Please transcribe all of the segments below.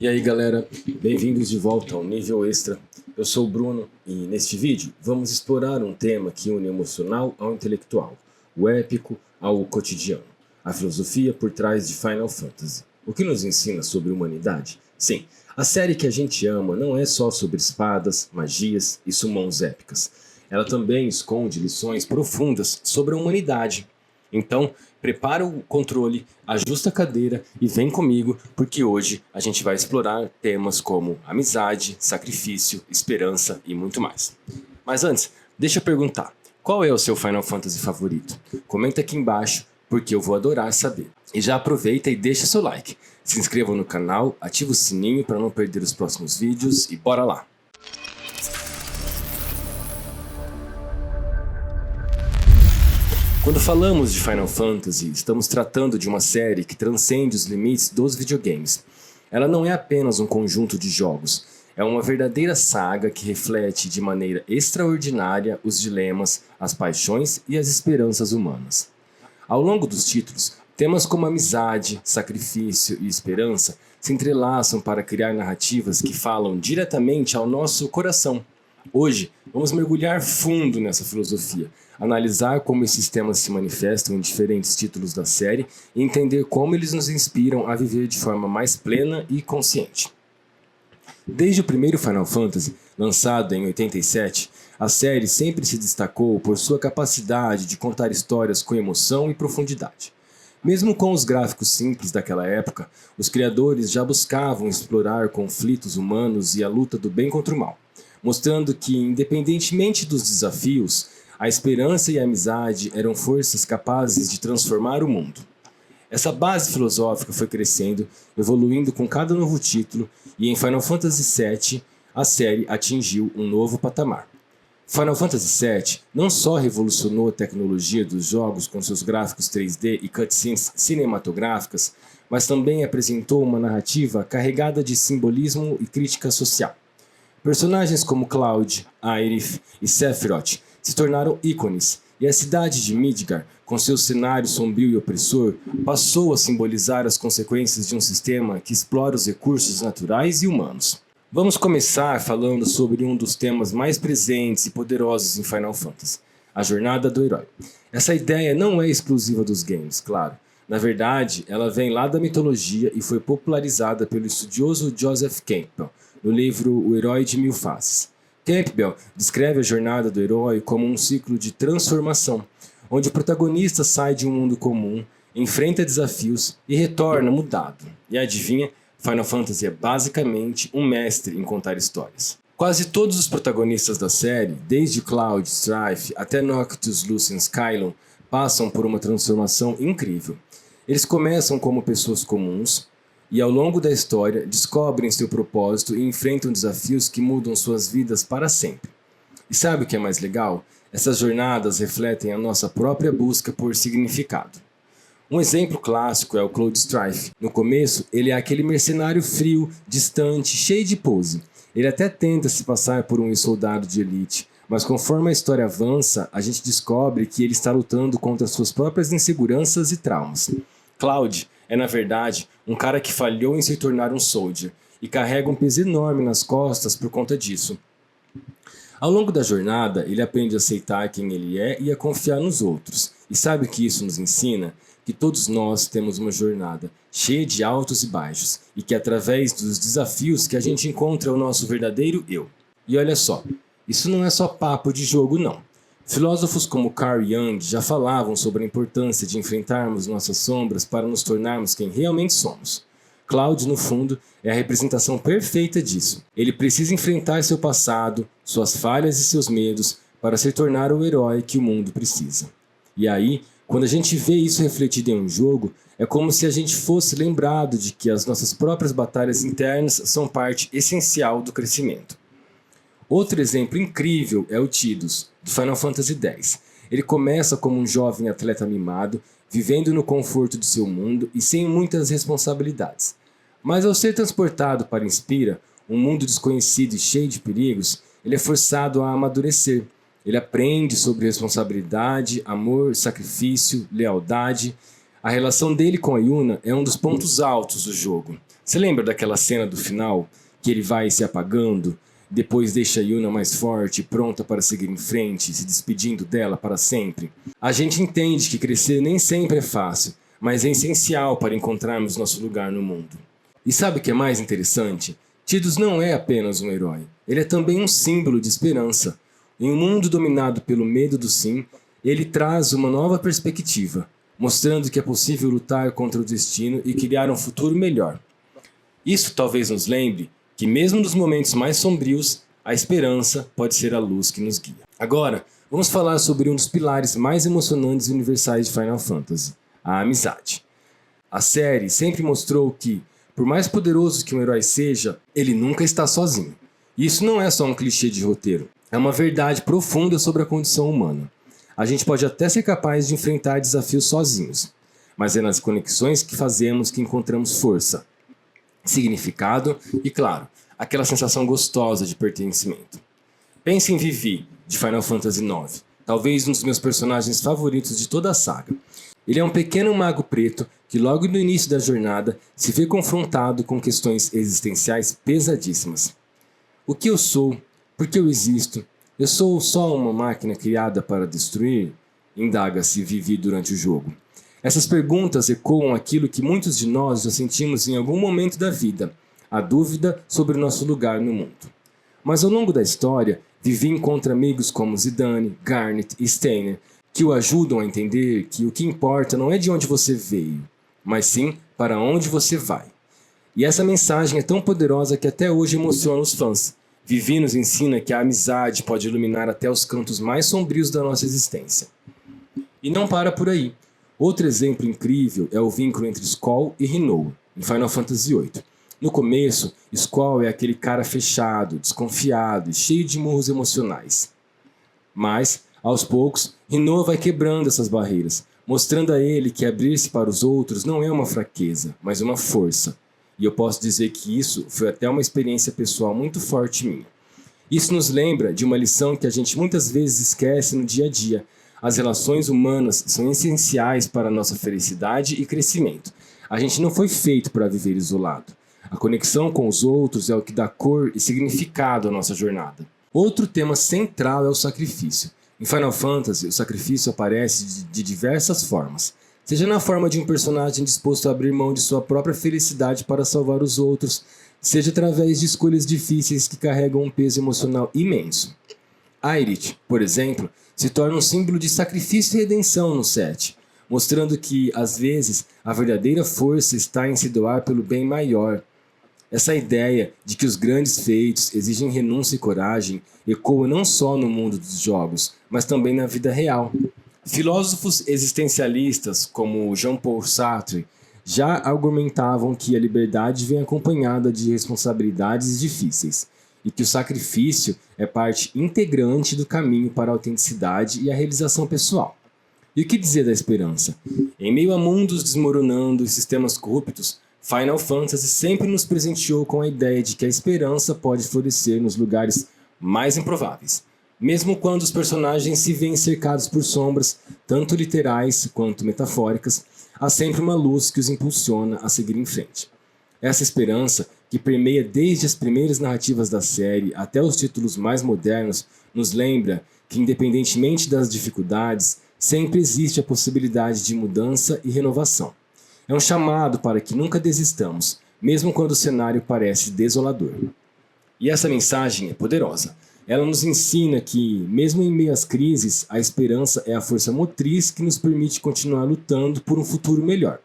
E aí galera, bem-vindos de volta ao Nível Extra. Eu sou o Bruno e neste vídeo vamos explorar um tema que une o emocional ao intelectual, o épico ao cotidiano, a filosofia por trás de Final Fantasy. O que nos ensina sobre humanidade? Sim, a série que a gente ama não é só sobre espadas, magias e summons épicas. Ela também esconde lições profundas sobre a humanidade. Então, prepara o controle, ajusta a cadeira e vem comigo, porque hoje a gente vai explorar temas como amizade, sacrifício, esperança e muito mais. Mas antes, deixa eu perguntar, qual é o seu Final Fantasy favorito? Comenta aqui embaixo, porque eu vou adorar saber. E já aproveita e deixa seu like. Se inscreva no canal, ativa o sininho para não perder os próximos vídeos e bora lá! Quando falamos de Final Fantasy, estamos tratando de uma série que transcende os limites dos videogames. Ela não é apenas um conjunto de jogos, é uma verdadeira saga que reflete de maneira extraordinária os dilemas, as paixões e as esperanças humanas. Ao longo dos títulos, temas como amizade, sacrifício e esperança se entrelaçam para criar narrativas que falam diretamente ao nosso coração. Hoje, vamos mergulhar fundo nessa filosofia, analisar como esses temas se manifestam em diferentes títulos da série e entender como eles nos inspiram a viver de forma mais plena e consciente. Desde o primeiro Final Fantasy, lançado em 87, a série sempre se destacou por sua capacidade de contar histórias com emoção e profundidade. Mesmo com os gráficos simples daquela época, os criadores já buscavam explorar conflitos humanos e a luta do bem contra o mal, mostrando que, independentemente dos desafios, a esperança e a amizade eram forças capazes de transformar o mundo. Essa base filosófica foi crescendo, evoluindo com cada novo título, e em Final Fantasy VII, a série atingiu um novo patamar. Final Fantasy VII não só revolucionou a tecnologia dos jogos com seus gráficos 3D e cutscenes cinematográficas, mas também apresentou uma narrativa carregada de simbolismo e crítica social. Personagens como Cloud, Aerith e Sephiroth se tornaram ícones, e a cidade de Midgar, com seu cenário sombrio e opressor, passou a simbolizar as consequências de um sistema que explora os recursos naturais e humanos. Vamos começar falando sobre um dos temas mais presentes e poderosos em Final Fantasy, a jornada do herói. Essa ideia não é exclusiva dos games, claro. Na verdade, ela vem lá da mitologia e foi popularizada pelo estudioso Joseph Campbell, no livro O Herói de Mil Faces. Campbell descreve a jornada do herói como um ciclo de transformação, onde o protagonista sai de um mundo comum, enfrenta desafios e retorna mudado. E adivinha, Final Fantasy é basicamente um mestre em contar histórias. Quase todos os protagonistas da série, desde Cloud, Strife até Noctis, Lucian, Skylon, passam por uma transformação incrível. Eles começam como pessoas comuns, e ao longo da história descobrem seu propósito e enfrentam desafios que mudam suas vidas para sempre. E sabe o que é mais legal? Essas jornadas refletem a nossa própria busca por significado. Um exemplo clássico é o Cloud Strife. No começo, ele é aquele mercenário frio, distante, cheio de pose. Ele até tenta se passar por um ex-soldado de elite, mas conforme a história avança, a gente descobre que ele está lutando contra suas próprias inseguranças e traumas. Cloud é, na verdade, um cara que falhou em se tornar um soldier e carrega um peso enorme nas costas por conta disso. Ao longo da jornada, ele aprende a aceitar quem ele é e a confiar nos outros. E sabe o que isso nos ensina? Que todos nós temos uma jornada cheia de altos e baixos e que através dos desafios que a gente encontra o nosso verdadeiro eu. E olha só, isso não é só papo de jogo não. Filósofos como Carl Jung já falavam sobre a importância de enfrentarmos nossas sombras para nos tornarmos quem realmente somos. Cloud, no fundo, é a representação perfeita disso. Ele precisa enfrentar seu passado, suas falhas e seus medos para se tornar o herói que o mundo precisa. E aí, quando a gente vê isso refletido em um jogo, é como se a gente fosse lembrado de que as nossas próprias batalhas internas são parte essencial do crescimento. Outro exemplo incrível é o Tidus, do Final Fantasy X. Ele começa como um jovem atleta mimado, vivendo no conforto de seu mundo e sem muitas responsabilidades. Mas ao ser transportado para Inspira, um mundo desconhecido e cheio de perigos, ele é forçado a amadurecer. Ele aprende sobre responsabilidade, amor, sacrifício, lealdade. A relação dele com a Yuna é um dos pontos altos do jogo. Você lembra daquela cena do final, que ele vai se apagando, depois deixa a Yuna mais forte, pronta para seguir em frente, se despedindo dela para sempre? A gente entende que crescer nem sempre é fácil, mas é essencial para encontrarmos nosso lugar no mundo. E sabe o que é mais interessante? Tidus não é apenas um herói, ele é também um símbolo de esperança. Em um mundo dominado pelo medo do sim, ele traz uma nova perspectiva, mostrando que é possível lutar contra o destino e criar um futuro melhor. Isso talvez nos lembre que mesmo nos momentos mais sombrios, a esperança pode ser a luz que nos guia. Agora, vamos falar sobre um dos pilares mais emocionantes e universais de Final Fantasy, a amizade. A série sempre mostrou que, por mais poderoso que um herói seja, ele nunca está sozinho. E isso não é só um clichê de roteiro, é uma verdade profunda sobre a condição humana. A gente pode até ser capaz de enfrentar desafios sozinhos, mas é nas conexões que fazemos que encontramos força, significado e, claro, aquela sensação gostosa de pertencimento. Pense em Vivi, de Final Fantasy IX, talvez um dos meus personagens favoritos de toda a saga. Ele é um pequeno mago preto que logo no início da jornada se vê confrontado com questões existenciais pesadíssimas. O que eu sou? Por que eu existo? Eu sou só uma máquina criada para destruir? Indaga-se Vivi durante o jogo. Essas perguntas ecoam aquilo que muitos de nós já sentimos em algum momento da vida, a dúvida sobre o nosso lugar no mundo. Mas ao longo da história, Vivi encontra amigos como Zidane, Garnet e Steiner, que o ajudam a entender que o que importa não é de onde você veio, mas sim para onde você vai. E essa mensagem é tão poderosa que até hoje emociona os fãs. Vivi nos ensina que a amizade pode iluminar até os cantos mais sombrios da nossa existência. E não para por aí. Outro exemplo incrível é o vínculo entre Squall e Rinoa, em Final Fantasy VIII. No começo, Squall é aquele cara fechado, desconfiado e cheio de murros emocionais. Mas, aos poucos, Rinoa vai quebrando essas barreiras, mostrando a ele que abrir-se para os outros não é uma fraqueza, mas uma força. E eu posso dizer que isso foi até uma experiência pessoal muito forte minha. Isso nos lembra de uma lição que a gente muitas vezes esquece no dia a dia. As relações humanas são essenciais para a nossa felicidade e crescimento. A gente não foi feito para viver isolado. A conexão com os outros é o que dá cor e significado à nossa jornada. Outro tema central é o sacrifício. Em Final Fantasy, o sacrifício aparece de diversas formas. Seja na forma de um personagem disposto a abrir mão de sua própria felicidade para salvar os outros, seja através de escolhas difíceis que carregam um peso emocional imenso. Aerith, por exemplo, se torna um símbolo de sacrifício e redenção no set, mostrando que, às vezes, a verdadeira força está em se doar pelo bem maior. Essa ideia de que os grandes feitos exigem renúncia e coragem ecoa não só no mundo dos jogos, mas também na vida real. Filósofos existencialistas como Jean-Paul Sartre já argumentavam que a liberdade vem acompanhada de responsabilidades difíceis e que o sacrifício é parte integrante do caminho para a autenticidade e a realização pessoal. E o que dizer da esperança? Em meio a mundos desmoronando e sistemas corruptos, Final Fantasy sempre nos presenteou com a ideia de que a esperança pode florescer nos lugares mais improváveis. Mesmo quando os personagens se veem cercados por sombras, tanto literais quanto metafóricas, há sempre uma luz que os impulsiona a seguir em frente. Essa esperança, que permeia desde as primeiras narrativas da série até os títulos mais modernos, nos lembra que, independentemente das dificuldades, sempre existe a possibilidade de mudança e renovação. É um chamado para que nunca desistamos, mesmo quando o cenário parece desolador. E essa mensagem é poderosa. Ela nos ensina que, mesmo em meio às crises, a esperança é a força motriz que nos permite continuar lutando por um futuro melhor.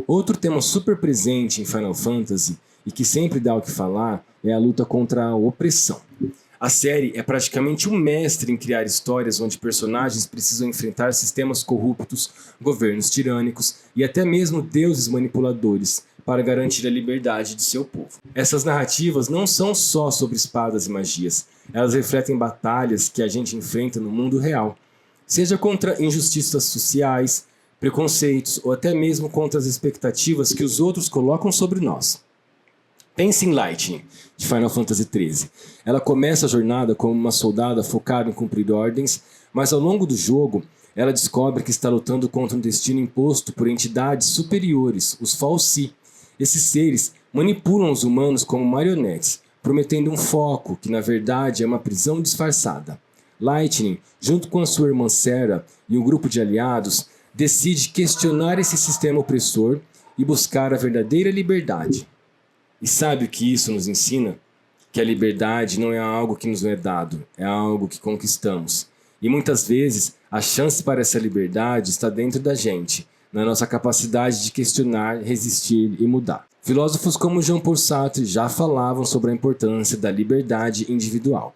Outro tema super presente em Final Fantasy, e que sempre dá o que falar, é a luta contra a opressão. A série é praticamente um mestre em criar histórias onde personagens precisam enfrentar sistemas corruptos, governos tirânicos e até mesmo deuses manipuladores para garantir a liberdade de seu povo. Essas narrativas não são só sobre espadas e magias, elas refletem batalhas que a gente enfrenta no mundo real, seja contra injustiças sociais, preconceitos ou até mesmo contra as expectativas que os outros colocam sobre nós. Pense em Lightning, de Final Fantasy XIII. Ela começa a jornada como uma soldada focada em cumprir ordens, mas ao longo do jogo, ela descobre que está lutando contra um destino imposto por entidades superiores, os Fal'Cie. Esses seres Manipulam os humanos como marionetes, prometendo um foco que na verdade é uma prisão disfarçada. Lightning, junto com a sua irmã Sarah e um grupo de aliados, decide questionar esse sistema opressor e buscar a verdadeira liberdade. E sabe o que isso nos ensina? Que a liberdade não é algo que nos é dado, é algo que conquistamos. E muitas vezes a chance para essa liberdade está dentro da gente, na nossa capacidade de questionar, resistir e mudar. Filósofos como Jean-Paul Sartre já falavam sobre a importância da liberdade individual.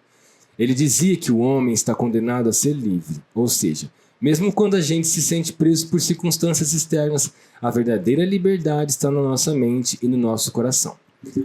Ele dizia que o homem está condenado a ser livre, ou seja, mesmo quando a gente se sente preso por circunstâncias externas, a verdadeira liberdade está na nossa mente e no nosso coração.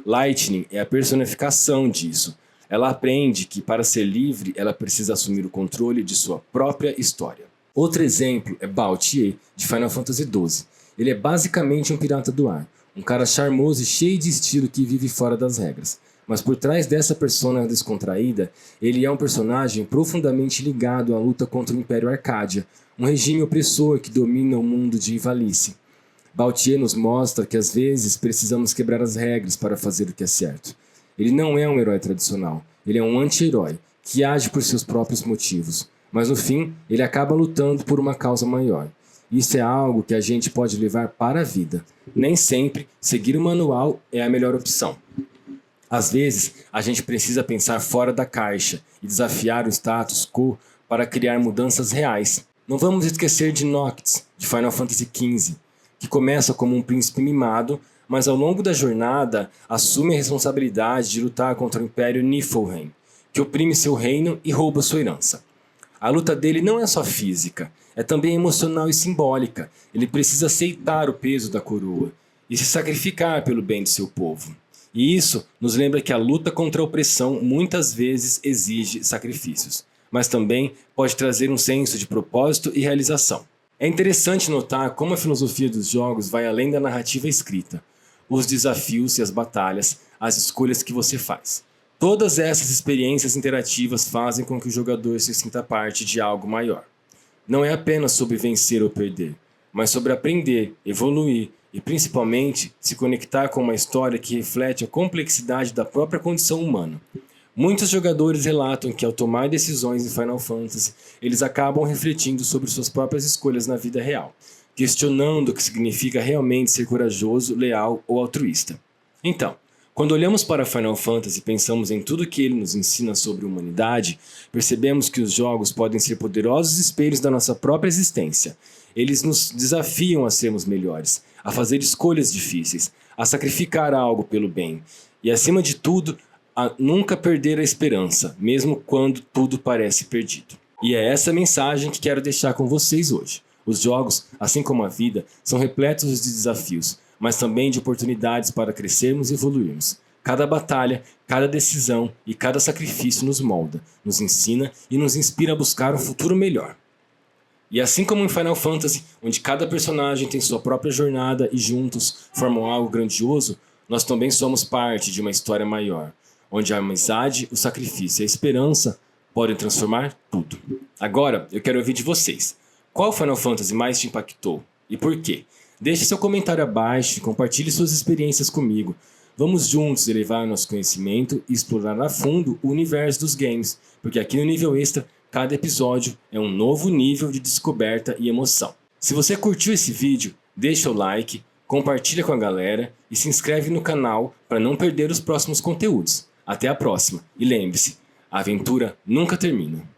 Lightning é a personificação disso. Ela aprende que para ser livre, ela precisa assumir o controle de sua própria história. Outro exemplo é Baltier, de Final Fantasy XII. Ele é basicamente um pirata do ar, um cara charmoso e cheio de estilo que vive fora das regras. Mas por trás dessa persona descontraída, ele é um personagem profundamente ligado à luta contra o Império Arcádia, um regime opressor que domina o mundo de Ivalice. Baltier nos mostra que às vezes precisamos quebrar as regras para fazer o que é certo. Ele não é um herói tradicional, ele é um anti-herói, que age por seus próprios motivos. Mas no fim, ele acaba lutando por uma causa maior. Isso é algo que a gente pode levar para a vida. Nem sempre, seguir o manual é a melhor opção. Às vezes, a gente precisa pensar fora da caixa e desafiar o status quo para criar mudanças reais. Não vamos esquecer de Noctis, de Final Fantasy XV, que começa como um príncipe mimado, mas ao longo da jornada assume a responsabilidade de lutar contra o Império Niflheim, que oprime seu reino e rouba sua herança. A luta dele não é só física, é também emocional e simbólica. Ele precisa aceitar o peso da coroa e se sacrificar pelo bem de seu povo. E isso nos lembra que a luta contra a opressão muitas vezes exige sacrifícios, mas também pode trazer um senso de propósito e realização. É interessante notar como a filosofia dos jogos vai além da narrativa escrita, os desafios e as batalhas, as escolhas que você faz. Todas essas experiências interativas fazem com que o jogador se sinta parte de algo maior. Não é apenas sobre vencer ou perder, mas sobre aprender, evoluir e principalmente se conectar com uma história que reflete a complexidade da própria condição humana. Muitos jogadores relatam que ao tomar decisões em Final Fantasy, eles acabam refletindo sobre suas próprias escolhas na vida real, questionando o que significa realmente ser corajoso, leal ou altruísta. Então, quando olhamos para Final Fantasy e pensamos em tudo que ele nos ensina sobre humanidade, percebemos que os jogos podem ser poderosos espelhos da nossa própria existência. Eles nos desafiam a sermos melhores, a fazer escolhas difíceis, a sacrificar algo pelo bem e, acima de tudo, a nunca perder a esperança, mesmo quando tudo parece perdido. E é essa mensagem que quero deixar com vocês hoje. Os jogos, assim como a vida, são repletos de desafios, mas também de oportunidades para crescermos e evoluirmos. Cada batalha, cada decisão e cada sacrifício nos molda, nos ensina e nos inspira a buscar um futuro melhor. E assim como em Final Fantasy, onde cada personagem tem sua própria jornada e juntos formam algo grandioso, nós também somos parte de uma história maior, onde a amizade, o sacrifício e a esperança podem transformar tudo. Agora, eu quero ouvir de vocês. Qual Final Fantasy mais te impactou? E por quê? Deixe seu comentário abaixo e compartilhe suas experiências comigo. Vamos juntos elevar nosso conhecimento e explorar a fundo o universo dos games, porque aqui no Nível Extra, cada episódio é um novo nível de descoberta e emoção. Se você curtiu esse vídeo, deixa o like, compartilha com a galera e se inscreve no canal para não perder os próximos conteúdos. Até a próxima e lembre-se, a aventura nunca termina.